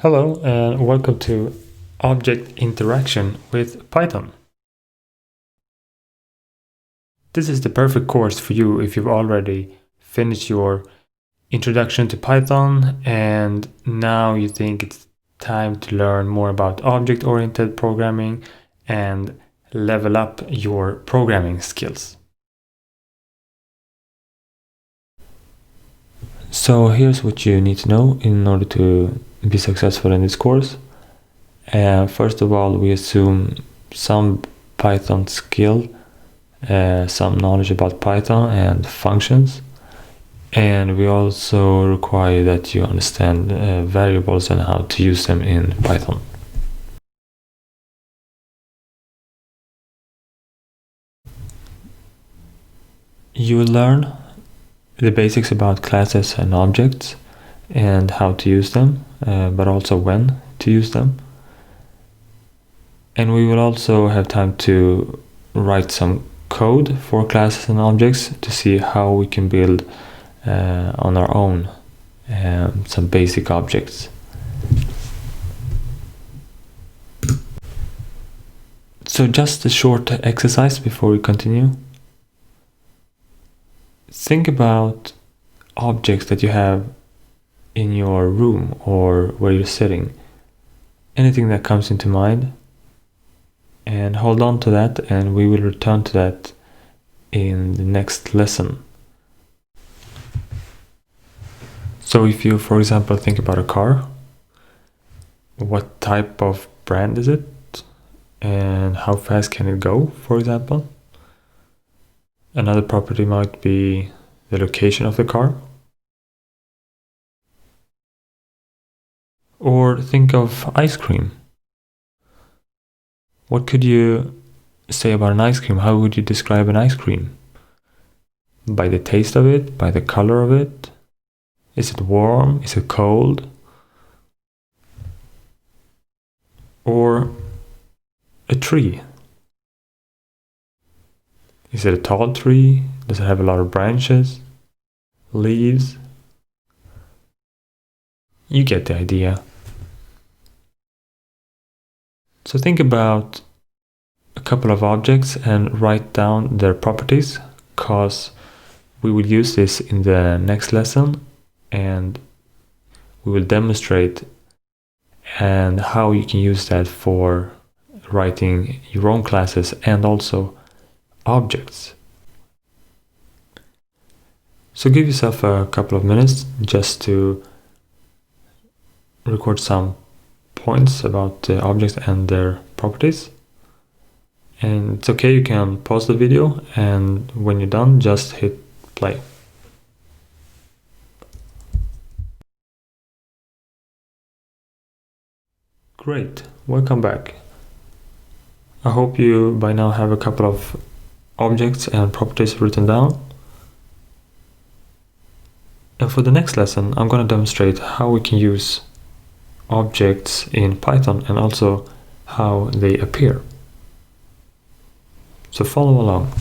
Hello and welcome to Object Interaction with Python. This is the perfect course for you if you've already finished your introduction to Python and now you think it's time to learn more about object-oriented programming and level up your programming skills. So here's what you need to know in order to be successful in this course. First of all, we assume some Python skill, some knowledge about Python and functions, and we also require that you understand variables and how to use them in Python. You will learn the basics about classes and objects and how to use them, but also when to use them. And we will also have time to write some code for classes and objects to see how we can build on our own some basic objects. So just a short exercise before we continue. Think about objects that you have in your room or where you're sitting. Anything that comes into mind, and hold on to that, and we will return to that in the next lesson. So if you, for example, think about a car, what type of brand is it and how fast can it go, for example? Another property might be the location of the car. Or think of ice cream. What could you say about an ice cream? How would you describe an ice cream? By the taste of it? By the color of it? Is it warm? Is it cold? Or a tree. Is it a tall tree? Does it have a lot of branches? Leaves? You get the idea. So think about a couple of objects and write down their properties, because we will use this in the next lesson and we will demonstrate and how you can use that for writing your own classes and also objects. So give yourself a couple of minutes just to record some points about the objects and their properties. And it's okay, you can pause the video, and when you're done, just hit play. Great, welcome back. I hope you by now have a couple of objects and properties written down. And for the next lesson, I'm going to demonstrate how we can use objects in Python and also how they appear. So follow along.